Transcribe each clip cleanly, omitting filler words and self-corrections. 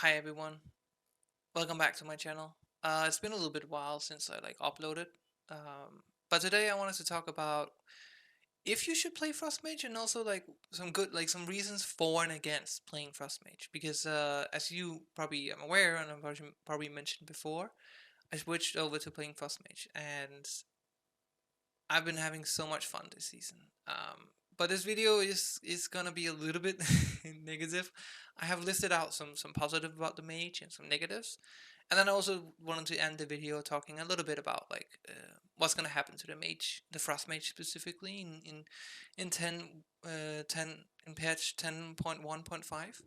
Hi everyone, welcome back to my channel. It's been a little bit while since I uploaded, but today I wanted to talk about if you should play Frost Mage and also some reasons for and against playing Frost Mage. Because as you probably am aware and I've probably mentioned before, I switched over to playing Frost Mage and I've been having so much fun this season. But this video is gonna be a little bit negative. I have listed out some positive about the mage and some negatives, and then I also wanted to end the video talking a little bit about what's gonna happen to the mage, the frost mage specifically in 10 in patch 10.1.5.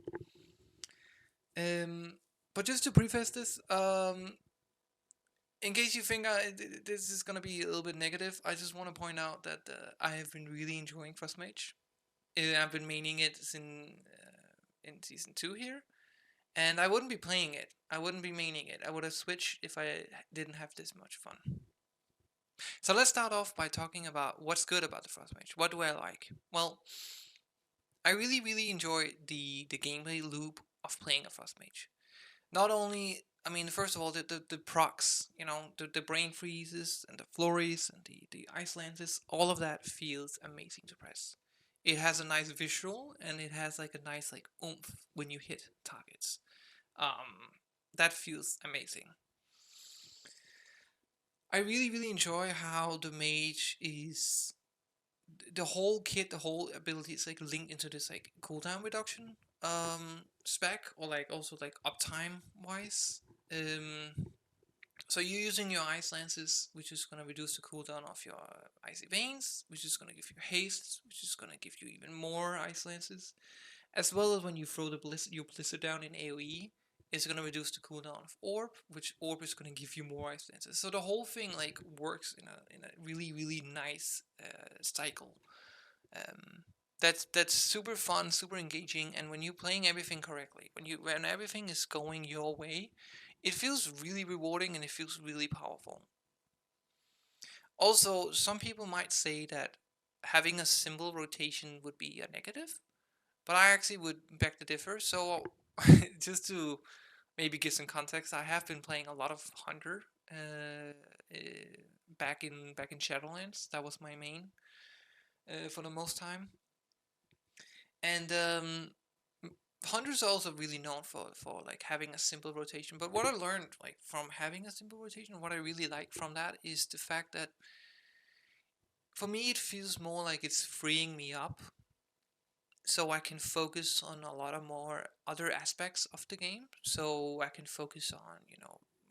Um, but just to preface this, in case you think this is gonna be a little bit negative, I just want to point out that I have been really enjoying Frost Mage. I've been maining it in season 2 here, and I wouldn't be playing it. I wouldn't be maining it. I would have switched if I didn't have this much fun. So let's start off by talking about what's good about the Frost Mage. What do I like? Well, I really enjoy the gameplay loop of playing a Frost Mage. Not only, I mean, first of all, the procs, the brain freezes and the flurries and the ice lances, all of that feels amazing to press. It has a nice visual and it has like a nice oomph when you hit targets. That feels amazing. I really enjoy how the mage is the whole kit, the whole ability is linked into this cooldown reduction spec, or also uptime wise. So you're using your ice lances, which is going to reduce the cooldown of your icy veins, which is going to give you haste, which is going to give you even more ice lances, as well as when you throw your blizzard down in AoE, it's going to reduce the cooldown of orb, which orb is going to give you more ice lances. So the whole thing works in a really nice cycle. Um, that's super fun, super engaging, and when you're playing everything correctly, when everything is going your way, it feels really rewarding and it feels really powerful. Also, some people might say that having a simple rotation would be a negative, but I actually would beg to differ. So, just to maybe give some context, I have been playing a lot of Hunter back in Shadowlands. That was my main for the most time, and Hunters are also really known for having a simple rotation. But what I learned from having a simple rotation, what I really like from that is the fact that for me it feels more like it's freeing me up so I can focus on a lot of more other aspects of the game. So I can focus on,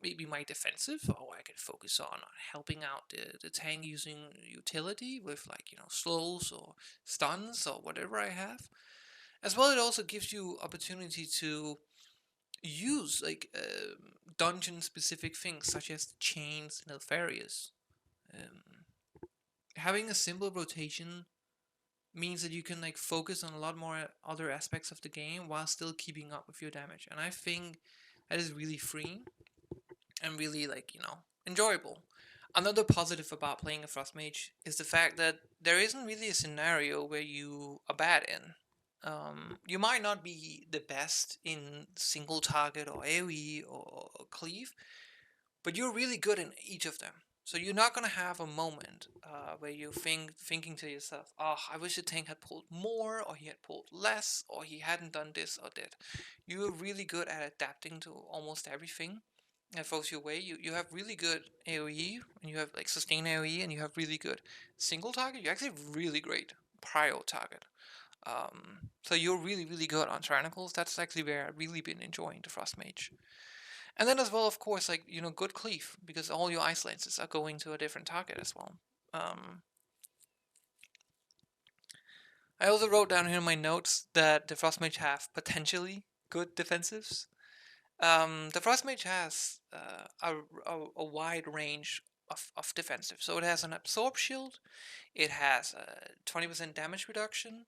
maybe my defensive, or I can focus on helping out the tank using utility with slows or stuns or whatever I have. As well, it also gives you opportunity to use dungeon specific things such as the chains and Alfarius. Um, Having a simple rotation means that you can focus on a lot more other aspects of the game while still keeping up with your damage, and I think that is really freeing and really enjoyable. Another positive about playing a Frost Mage is the fact that there isn't really a scenario where you are bad in. You might not be the best in single target or AoE or cleave, but you're really good in each of them. So you're not gonna have a moment where you're thinking to yourself, "Oh, I wish the tank had pulled more, or he had pulled less, or he hadn't done this or that." You're really good at adapting to almost everything that throws your way. You have really good AoE, and you have sustained AoE, and you have really good single target. You're actually really great prio target. So you're really good on Tyrannicals. That's actually where I've really been enjoying the Frost Mage. And then as well, of course, good cleave, because all your ice lances are going to a different target as well. Um, I also wrote down here in my notes that the Frost Mage have potentially good defensives. The Frost Mage has a wide range of defensive. So it has an Absorb Shield, it has a 20% damage reduction,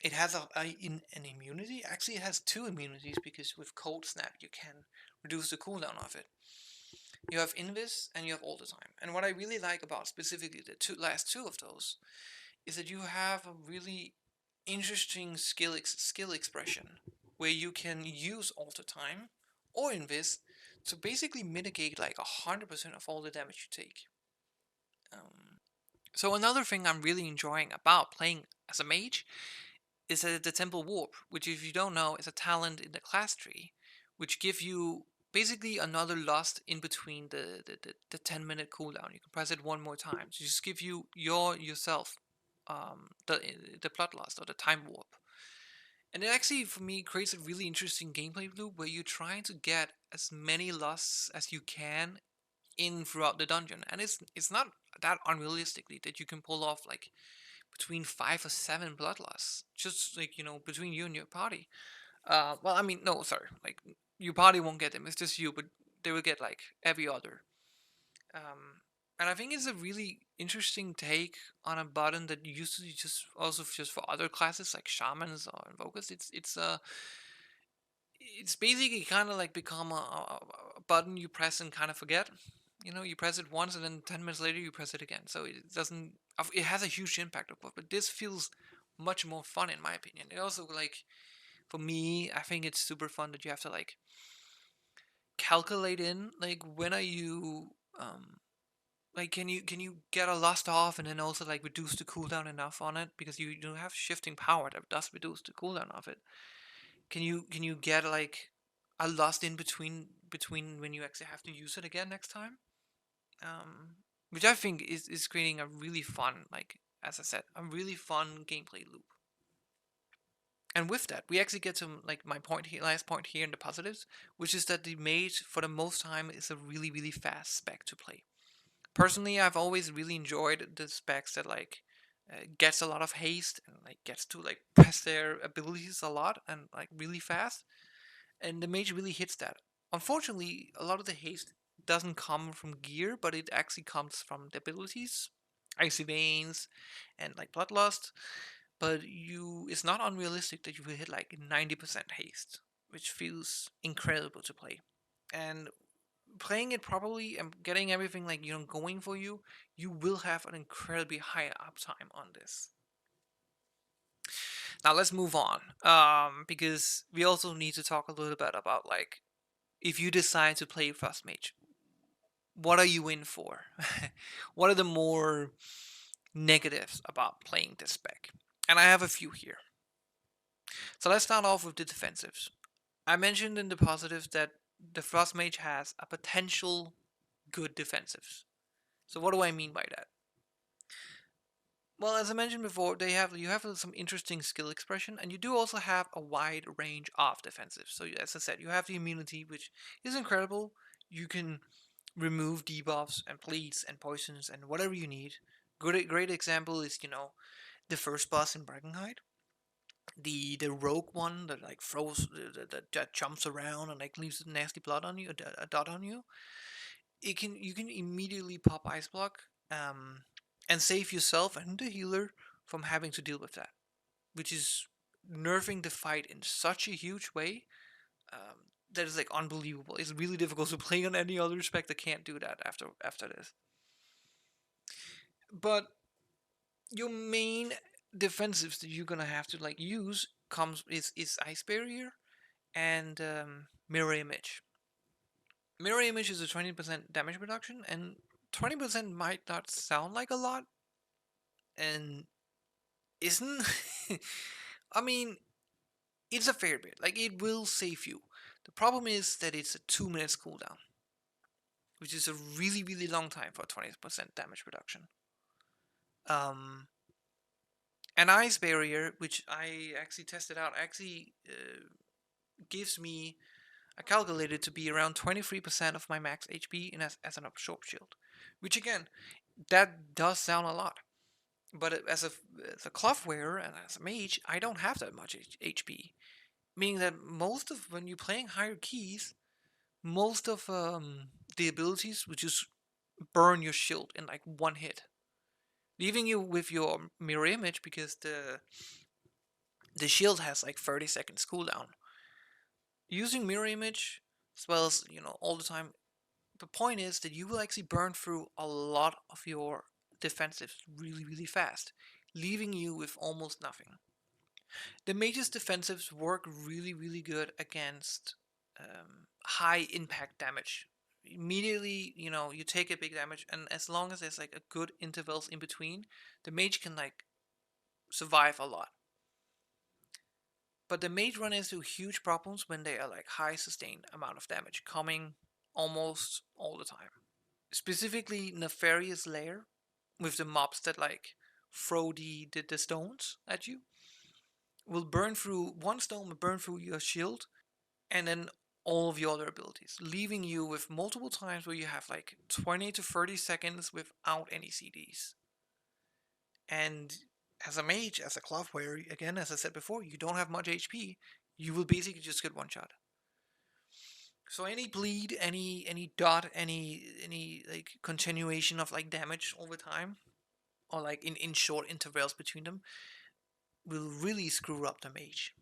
it has an immunity. Actually, it has two immunities because with Cold Snap you can reduce the cooldown of it. You have Invis and you have All the Time. And what I really like about specifically the last two of those is that you have a really interesting skill expression. where you can use alter time or invis to basically mitigate like 100% of all the damage you take. So another thing I'm really enjoying about playing as a mage is the Temple Warp, which if you don't know is a talent in the class tree, which give you basically another lust in between the 10-minute cooldown. You can press it one more time. So just give you yourself the bloodlust or the time warp. And it actually, for me, creates a really interesting gameplay loop where you're trying to get as many lusts as you can in throughout the dungeon. And it's not that unrealistically that you can pull off like between 5 or 7 bloodlusts, just like, between you and your party. Well, I mean, no, sorry, like your party won't get them. It's just you, but they will get like every other. And I think it's a really interesting take on a button that used to be just for other classes like shamans or invokers. It's basically kind of like become a button you press and kind of forget. You press it once and then 10 minutes later you press it again. So it doesn't. It has a huge impact, of course, but this feels much more fun in my opinion. It also like for me, I think it's super fun that you have to like calculate in like when are you like can you get a lust off and then also like reduce the cooldown enough on it because you don't have shifting power that does reduce the cooldown of it. Can you get like a lust in between when you actually have to use it again next time? Which I think is creating a really fun, like as I said, a really fun gameplay loop. And with that, we actually get to like my point here, last point here in the positives, which is that the mage for the most time is a really really fast spec to play. Personally, I've always really enjoyed the specs that like gets a lot of haste and like gets to like press their abilities a lot and like really fast. And the mage really hits that. Unfortunately, a lot of the haste doesn't come from gear, but it actually comes from the abilities, icy veins, and like bloodlust. But it's not unrealistic that you will hit like 90% haste, which feels incredible to play. And playing it properly and getting everything like going for you, you will have an incredibly high uptime on this. Now let's move on, because we also need to talk a little bit about like if you decide to play Frost Mage, what are you in for? What are the more negatives about playing this spec? And I have a few here. So let's start off with the defensives. I mentioned in the positives that the Frost Mage has a potential good defensives. So what do I mean by that? Well, as I mentioned before, you have some interesting skill expression, and you do also have a wide range of defensives. So as I said, you have the immunity, which is incredible. You can remove debuffs and bleeds and poisons and whatever you need. Great example is the first boss in Dragonflight, the rogue one that like throws that jumps around and like leaves a nasty blood on you, a dot on you. You can immediately pop ice block, and save yourself and the healer from having to deal with that, which is nerfing the fight in such a huge way, that is like unbelievable. It's really difficult to play on any other spec that can't do that after this. But your main defensives that you're gonna have to like use is ice barrier and mirror image. Mirror image is a 20% damage reduction, and 20% might not sound like a lot, and isn't. I mean, it's a fair bit. Like it will save you. The problem is that it's a 2 minutes cooldown, which is a really really long time for a 20% damage reduction. Um, an ice barrier, which I actually tested out, actually gives me a calculated to be around 23% of my max HP as an absorb shield, which again, that does sound a lot. But as a cloth wearer and as a mage, I don't have that much HP, meaning that most of when you're playing higher keys, most of the abilities would just burn your shield in like one hit, leaving you with your mirror image because the shield has like 30 seconds cooldown. Using mirror image as well as all the time, the point is that you will actually burn through a lot of your defensives really really fast, leaving you with almost nothing. The mage's defensives work really, really good against high impact damage. Immediately, you take a big damage, and as long as there's like a good intervals in between, the mage can like survive a lot. But the mage run into huge problems when they are like high sustained amount of damage coming almost all the time. Specifically, Nefarious Lair with the mobs that like throw the stones at you will burn through one stone, will burn through your shield, and then all of your other abilities, leaving you with multiple times where you have like 20 to 30 seconds without any CDs. And as a mage, as a cloth wearer, again, as I said before, you don't have much HP. You will basically just get one shot. So any bleed, any dot, any like continuation of like damage over time, or like in short intervals between them, will really screw up the mage.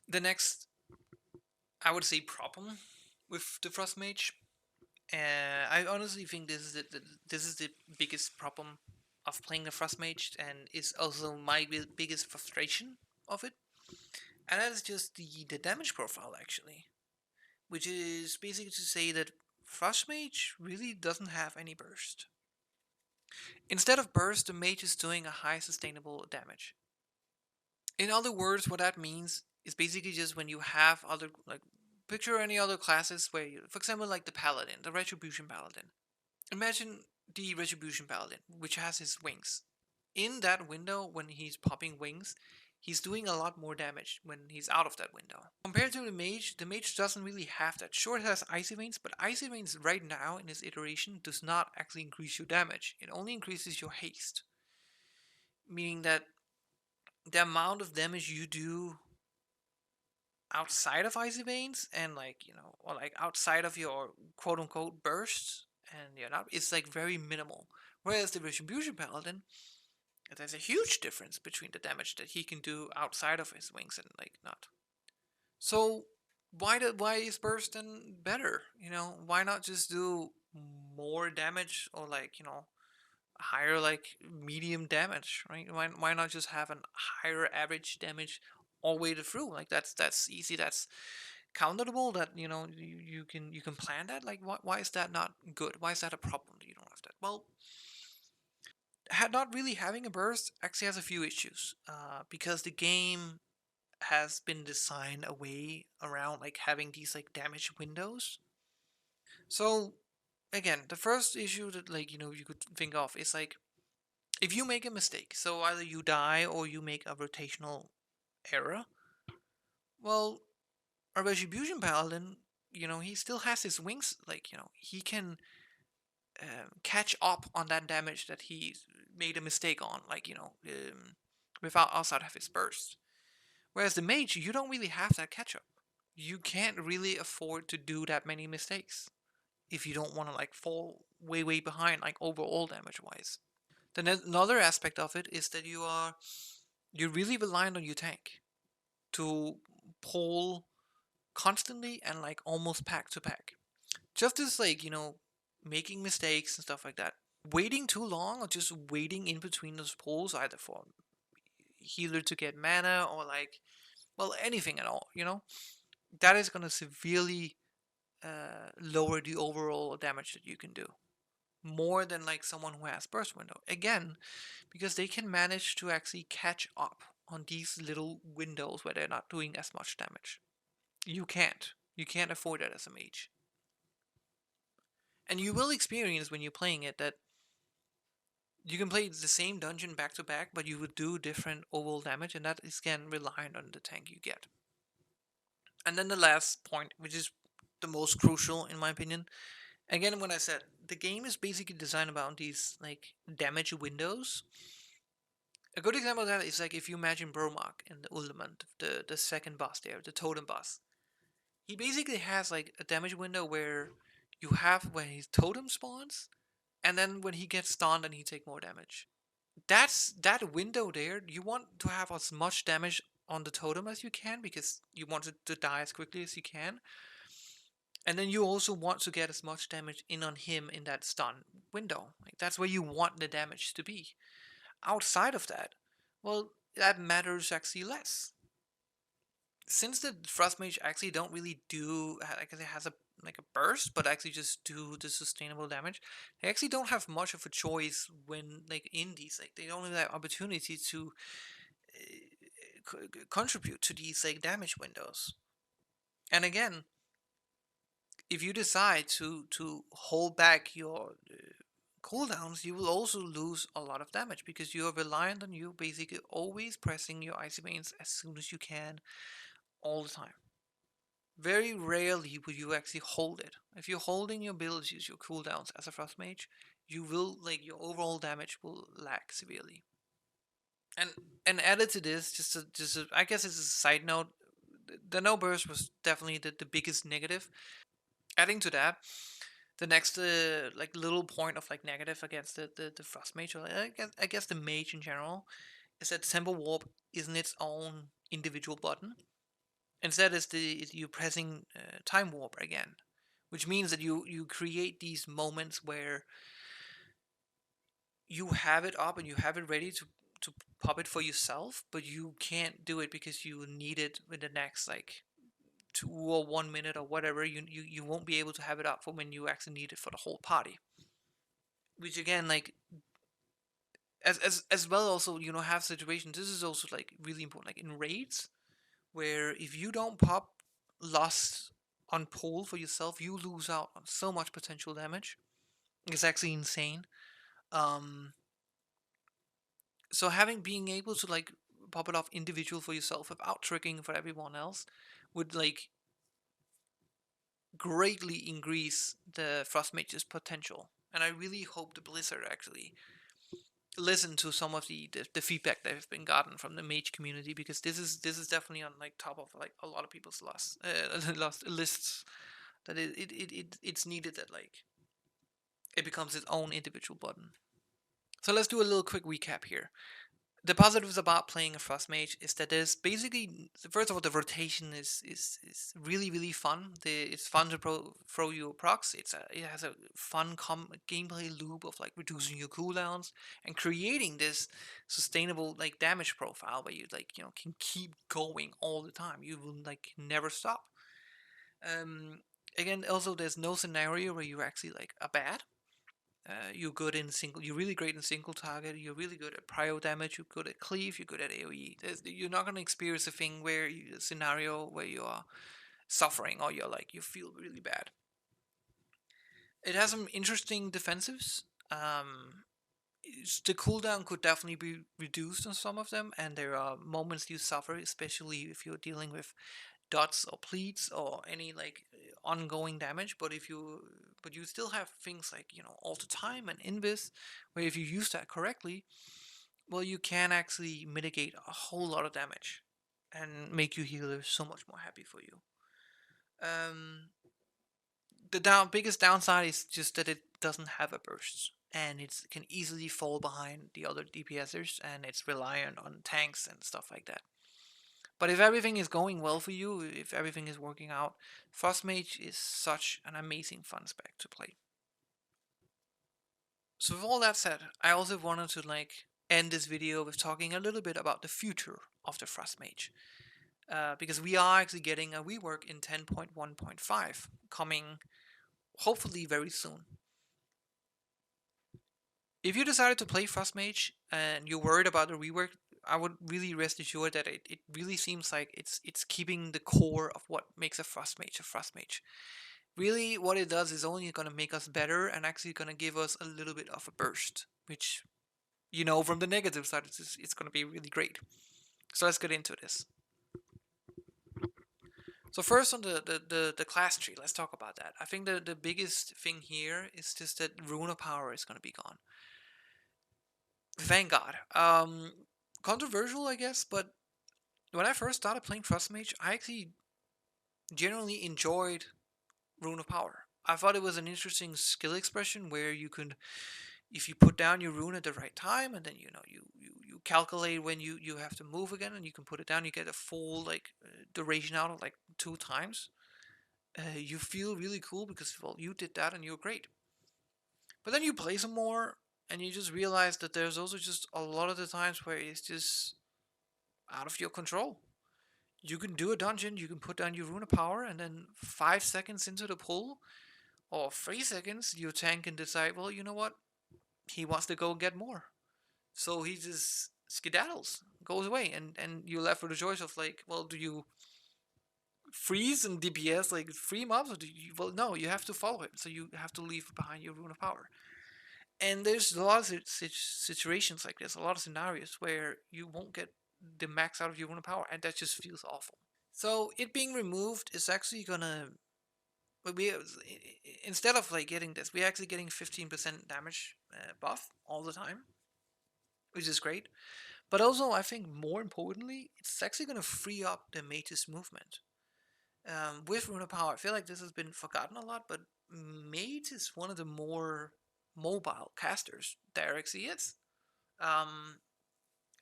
The next, I would say, problem with the Frost Mage, I honestly think this is the biggest problem of playing the Frost Mage, and is also my biggest frustration of it. And that is just the damage profile, actually, which is basically to say that Frost Mage really doesn't have any burst. Instead of burst, the mage is doing a high sustainable damage. In other words, what that means is basically just when you have other, like, picture any other classes where you, for example, like the Paladin, the Retribution Paladin. Imagine the Retribution Paladin, which has his wings. In that window, when he's popping wings, he's doing a lot more damage when he's out of that window. Compared to the mage doesn't really have that. Sure, it has Icy Veins, but Icy Veins right now in this iteration does not actually increase your damage. It only increases your haste. Meaning that the amount of damage you do outside of Icy Veins and or like outside of your quote unquote bursts and you're not, it's like very minimal. Whereas the Retribution Paladin, there's a huge difference between the damage that he can do outside of his wings and like not. So why is burst then better? Why not just do more damage or like higher like medium damage, right? Why not just have a higher average damage all the way through? Like that's easy. That's countable. That you can plan that. Like why is that not good? Why is that a problem that you don't have that? Well, not really having a burst actually has a few issues. Because the game has been designed a way around like having these like damage windows. So again, the first issue that you could think of is like if you make a mistake, so either you die or you make a rotational error, well, a Retribution Paladin, he still has his wings, like, he can catch up on that damage that he made a mistake on, like, without outside of his burst. Whereas the mage, you don't really have that catch up. You can't really afford to do that many mistakes if you don't want to like fall way way behind like overall damage wise. Then another aspect of it is that you're really reliant on your tank to pull constantly and like almost pack to pack. Just as like, making mistakes and stuff like that. Waiting too long or just waiting in between those pulls, either for healer to get mana or like, well, anything at all, that is going to severely lower the overall damage that you can do. More than like someone who has burst window. Again, because they can manage to actually catch up on these little windows where they're not doing as much damage. You can't. You can't afford that as a mage. And you will experience when you're playing it that you can play the same dungeon back to back, but you would do different overall damage, and that is again reliant on the tank you get. And then the last point, which is the most crucial in my opinion, again, when I said the game is basically designed around these like damage windows. A good example of that is like if you imagine Burmak in the Uldaman, the second boss there, the totem boss. He basically has like a damage window where you have when his totem spawns, and then when he gets stunned and he take more damage. That's that window there. You want to have as much damage on the totem as you can because you want it to die as quickly as you can. And then you also want to get as much damage in on him in that stun window. Like that's where you want the damage to be. Outside of that, well, that matters actually less. Since the Frost Mage actually don't really do, like it has a like a burst, but actually just do the sustainable damage. They actually don't have much of a choice when like in these, like they don't have that opportunity to contribute to these like damage windows. And again, if you decide to hold back your cooldowns, you will also lose a lot of damage because you are reliant on you basically always pressing your icy veins as soon as you can all the time. Very rarely will you actually hold it. If you're holding your abilities, your cooldowns as a Frost Mage, you will, like, your overall damage will lag severely. And added to this, I guess it's a side note. The no burst was definitely the biggest negative. Adding to that, the next like little point of like negative against the Frost Mage, or I guess the Mage in general, is that Tempo Warp isn't its own individual button. Instead, is you pressing Time Warp again, which means that you create these moments where you have it up and you have it ready to pop it for yourself, but you can't do it because you need it in the next like 2 or 1 minute or whatever. You won't be able to have it up for when you actually need it for the whole party. Which again, like as well, also have situations. This is also like really important, like in raids, where if you don't pop Lost on pull for yourself, you lose out on so much potential damage. It's actually insane. Um, so having being able to like pop it off individual for yourself without triggering for everyone else would like greatly increase the Frost Mage's potential. And I really hope the Blizzard actually listen to some of the feedback that have been gotten from the mage community, because this is definitely on like top of like a lot of people's lost lists, that it's needed that like it becomes its own individual button. So let's do a little quick recap here. The positives about playing a Frost Mage is that there's basically, first of all, the rotation is really really fun. It's fun to throw your procs. It has a fun gameplay loop of like reducing your cooldowns and creating this sustainable like damage profile where you like can keep going all the time. You will like never stop. Um, Again, also there's no scenario where you're actually like a bad. You're good in single. You're really great in single target. You're really good at prio damage. You're good at cleave. You're good at AOE. You're not gonna experience a scenario where you are suffering or you feel really bad. It has some interesting defensives. The cooldown could definitely be reduced on some of them, and there are moments you suffer, especially if you're dealing with dots or pleats or any like ongoing damage. But you still have things like alter time and invis, where if you use that correctly, well, you can actually mitigate a whole lot of damage and make your healer so much more happy for you. um the biggest downside is just that it doesn't have a burst, and it can easily fall behind the other DPSers, and it's reliant on tanks and stuff like that. But if everything is going well for you, if everything is working out, Frost Mage is such an amazing fun spec to play. So with all that said, I also wanted to like end this video with talking a little bit about the future of the Frost Mage. Because we are actually getting a rework in 10.1.5 coming hopefully very soon. If you decided to play Frost Mage and you're worried about the rework, I would really rest assured that it really seems like it's keeping the core of what makes a Frost Mage a Frost Mage. Really, what it does is only going to make us better and actually going to give us a little bit of a burst, which, from the negative side, it's going to be really great. So let's get into this. So first on the class tree, let's talk about that. I think the biggest thing here is just that Rune of Power is going to be gone. Thank God. Controversial, I guess, but when I first started playing Frost Mage, I actually generally enjoyed Rune of Power. I thought it was an interesting skill expression where you could, if you put down your rune at the right time, and then you calculate when you have to move again, and you can put it down, you get a full like duration out of like 2 times. You feel really cool because, well, you did that and you're great. But then you play some more, and you just realize that there's also just a lot of the times where it's just out of your control. You can do a dungeon, you can put down your rune of power, and then 5 seconds into the pull, or 3 seconds, your tank can decide, well, you know what? He wants to go get more. So he just skedaddles, goes away, and you're left with a choice of like, well, do you freeze and DPS like 3 mobs, or do you? Well, no, you have to follow him, so you have to leave behind your rune of power. And there's a lot of situations like this, a lot of scenarios where you won't get the max out of your rune of power, and that just feels awful. So it being removed is actually gonna, we instead of like getting this, we're actually getting 15% damage buff all the time, which is great. But also, I think more importantly, it's actually gonna free up the mage's movement. With Rune of Power, I feel like this has been forgotten a lot, but Mage is one of the more mobile casters there actually is.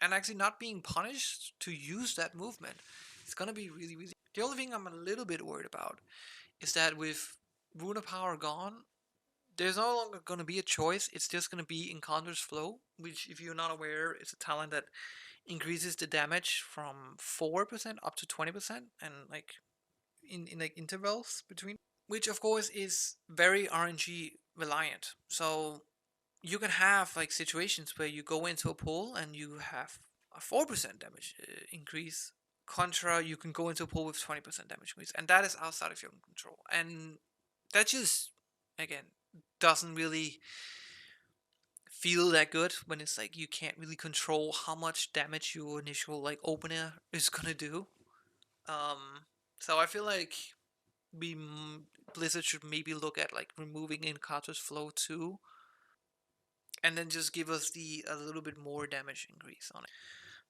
And actually not being punished to use that movement, it's gonna be really, really. The only thing I'm a little bit worried about is that with Rune of Power gone, there's no longer gonna be a choice. It's just gonna be Encounter's Flow, which, if you're not aware, is a talent that increases the damage from 4% up to 20%, and like in like intervals between, which of course is very RNG reliant. So you can have like situations where you go into a pool and you have a 4% damage increase, contra you can go into a pool with 20% damage increase, and that is outside of your control. And that just, again, doesn't really feel that good when it's like you can't really control how much damage your initial like opener is gonna do. So I feel like we Blizzard should maybe look at like removing Encarter's Flow too, and then just give us the a little bit more damage increase on it.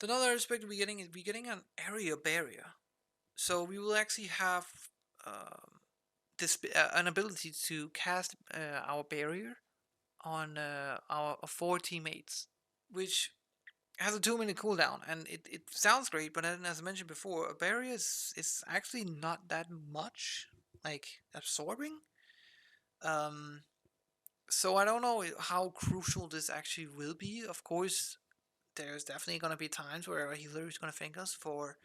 Another aspect we're getting an area barrier, so we will actually have this an ability to cast our barrier on our 4 teammates, which has a 2 minute cooldown, and it sounds great, but then, as I mentioned before, a barrier is actually not that much like absorbing. Um, so I don't know how crucial this actually will be. Of course, there's definitely gonna be times where a healer is gonna thank us for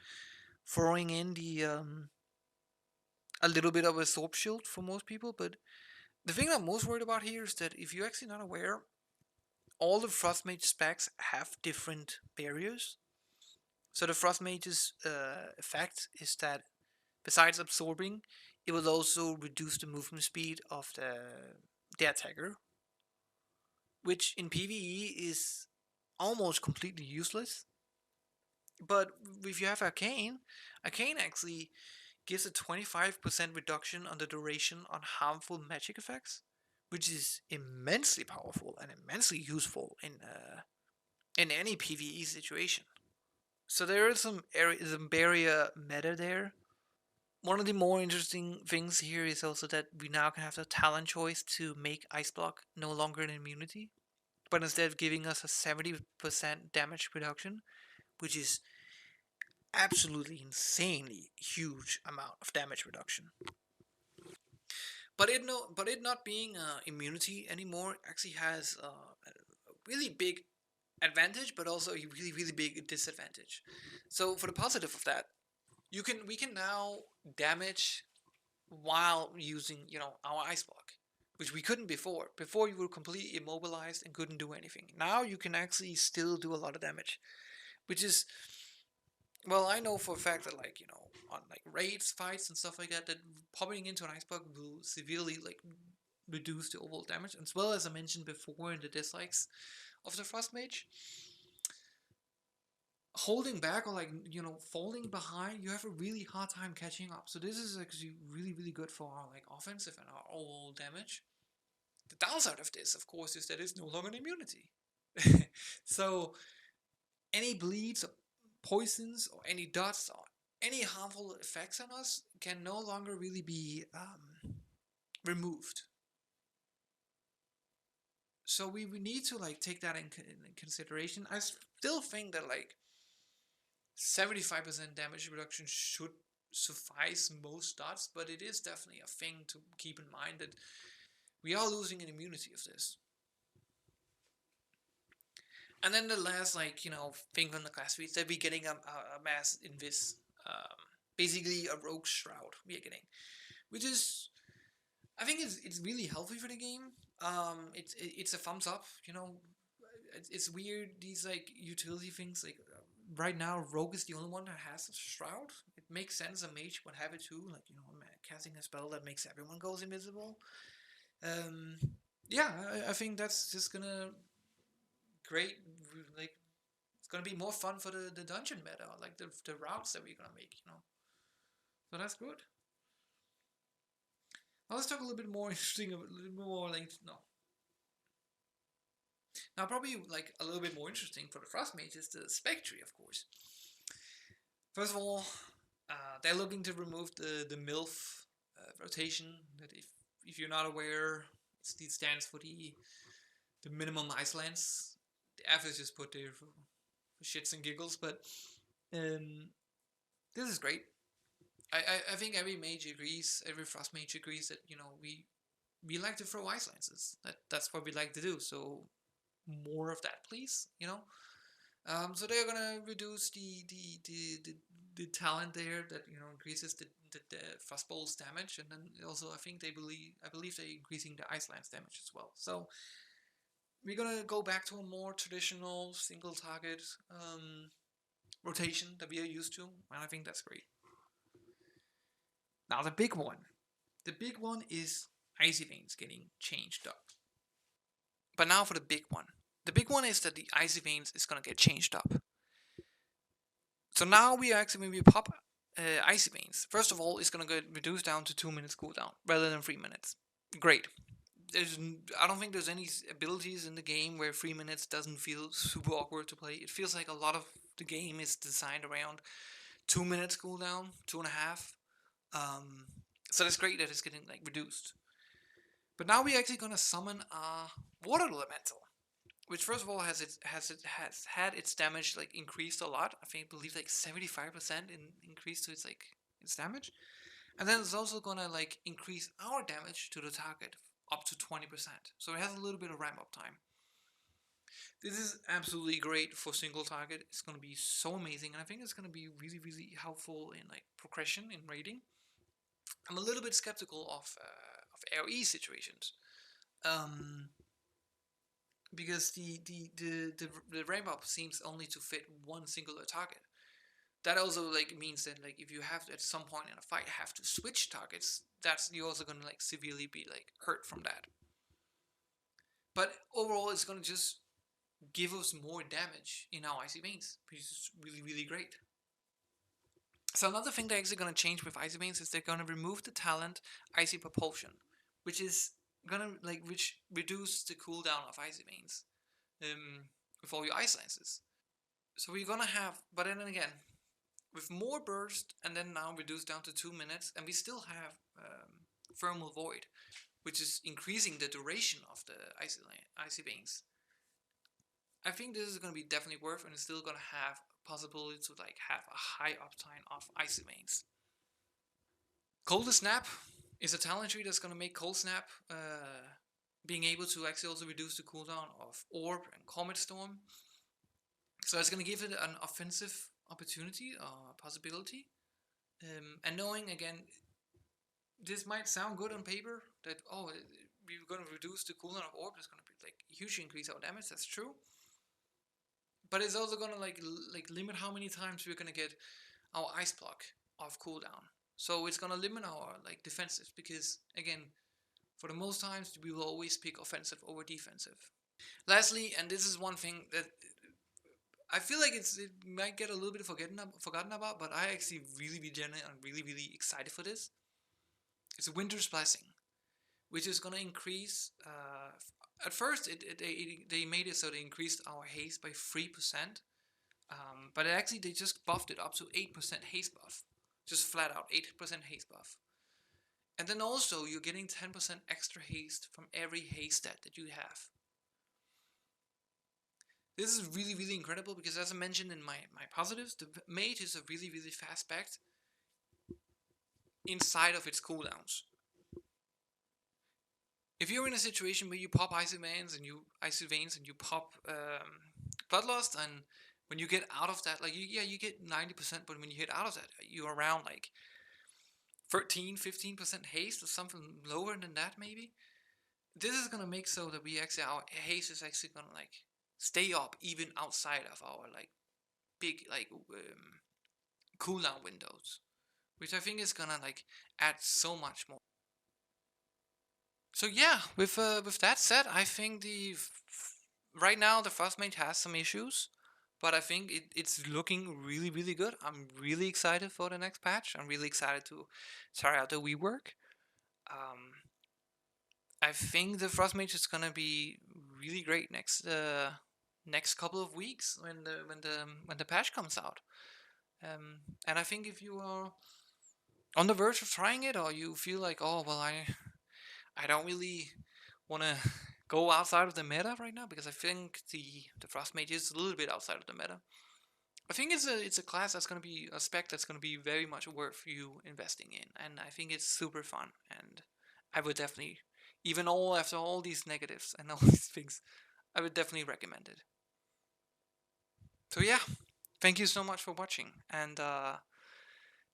throwing in the a little bit of a soap shield for most people. But the thing I'm most worried about here is that if you're actually not aware, all the Frost Mage specs have different barriers. So the Frost Mage's effect is that besides absorbing, it will also reduce the movement speed of the attacker, which in PvE is almost completely useless. But if you have Arcane, Arcane actually gives a 25% reduction on the duration on harmful magic effects, which is immensely powerful and immensely useful in any PvE situation. So there is some barrier meta there. One of the more interesting things here is also that we now can have the talent choice to make Ice Block no longer an immunity, but instead of giving us a 70% damage reduction, which is absolutely insanely huge amount of damage reduction. But it not being immunity anymore actually has a really big advantage, but also a really, really big disadvantage. So for the positive of that, we can now damage while using our ice block, which we couldn't before. Before you were completely immobilized and couldn't do anything. Now you can actually still do a lot of damage, which is, well, I know for a fact that on like raids, fights, and stuff like that, that popping into an ice block will severely like reduce the overall damage, as well as I mentioned before in the dislikes of the Frost Mage. Holding back or falling behind, you have a really hard time catching up. So this is actually really, really good for our like offensive and our overall damage. The downside of this, of course, is that it's no longer an immunity. So any bleeds or poisons or any dots or any harmful effects on us can no longer really be removed. So we need to like take that in consideration. I still think that like 75% damage reduction should suffice most dots, but it is definitely a thing to keep in mind that we are losing an immunity of this. And then the last, like, thing from the class is that we're getting a mass invis. Basically a rogue shroud we are getting, which is, I think it's really healthy for the game. It's a thumbs up. It's weird, these like utility things. Like, right now, rogue is the only one that has a shroud. It makes sense. A mage would have it too. Like, casting a spell that makes everyone goes invisible. Um, yeah, I think that's just gonna great. Like, it's gonna be more fun for the dungeon meta, like the routes that we're gonna make. So that's good. Now let's talk a little bit more interesting, a little more like no. Now probably like a little bit more interesting for the Frost Mage is the spec tree, of course. First of all, they're looking to remove the MILF rotation. That if you're not aware, it stands for the minimum ice lance. The F is just put there for shits and giggles, but this is great. I think every mage agrees, every Frost Mage agrees that we like to throw ice lances. That's what we like to do. So more of that, please. So they're gonna reduce the talent there that increases the Frostbolt's damage, and then also I believe they're increasing the Ice Lance damage as well. So we're gonna go back to a more traditional single target rotation that we are used to, and I think that's great. Now the big one. The big one is Icy Veins getting changed up. But now for the big one. The big one is that the Icy Veins is gonna get changed up. So now we actually, when we pop Icy Veins, first of all, it's gonna get reduced down to 2 minutes cooldown rather than 3 minutes. Great. I don't think there's any abilities in the game where 3 minutes doesn't feel super awkward to play. It feels like a lot of the game is designed around 2 minutes cooldown, 2.5. So that's great that it's getting like reduced. But now we're actually gonna summon a water elemental, which first of all has had its damage like increased a lot. I believe like 75% increase to its damage, and then it's also gonna like increase our damage to the target up to 20%. So it has a little bit of ramp up time. This is absolutely great for single target. It's gonna be so amazing, and I think it's gonna be really really helpful in like progression in raiding. I'm a little bit skeptical of AoE situations. Because the ramp up seems only to fit one singular target. That also like means that like if you have to, at some point in a fight have to switch targets, that's you're also gonna like severely be like hurt from that. But overall, it's gonna just give us more damage in our Icy Veins, which is really really great. So another thing they're actually gonna change with Icy Veins is they're gonna remove the talent Icy Propulsion, which is gonna which reduce the cooldown of Icy Veins with all your ice lances. So we're gonna have, but then again, with more burst and then now reduced down to 2 minutes, and we still have Thermal Void, which is increasing the duration of the icy veins. I think this is gonna be definitely worth, and it's still gonna have possibility to like have a high uptime of icy veins. Cold Snap is a talent tree that's gonna make Cold Snap being able to actually also reduce the cooldown of Orb and Comet Storm. So it's going to give it an offensive opportunity or possibility. And knowing, again, this might sound good on paper, that, we're going to reduce the cooldown of Orb, it's going to be like hugely increase our damage, that's true. But it's also going to like limit how many times we're going to get our Ice Block off cooldown. So it's going to limit our like defensive, because again, for the most times we will always pick offensive over defensive. Lastly, and this is one thing that I feel like it might get a little bit forgotten about, but I actually really excited for this. It's Winter's Blessing, which is gonna increase. At first, they made it so they increased our haste by 3%, but actually they just buffed it up to 8% haste buff, just flat out 8% haste buff. And then also you're getting 10% extra haste from every haste stat that you have. This is really, really incredible because, as I mentioned in my positives, the mage is a really, really fast spec inside of its cooldowns. If you're in a situation where you pop Icy Veins and you pop bloodlust, and when you get out of that, like you get 90%, but when you get out of that, you're around like 13-15% haste or something lower than that maybe. This is gonna make so that we actually, our haste is actually gonna like stay up even outside of our like big like cooldown windows, which I think is gonna like add so much more. So yeah, with that said, I think right now the Frost Mage has some issues, but I think it's looking really good. I'm really excited for the next patch. I'm really excited to try out the rework. Um, I think the Frost Mage is gonna be really great next couple of weeks when the patch comes out. And I think if you are on the verge of trying it, or you feel like, oh well, I don't really want to go outside of the meta right now, because I think the Frost Mage is a little bit outside of the meta. I think it's a class that's gonna be a spec that's gonna be very much worth you investing in, and I think it's super fun, and I would definitely, even all after all these negatives and all these things, I would definitely recommend it. So yeah, thank you so much for watching, and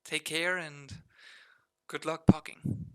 take care and good luck pucking.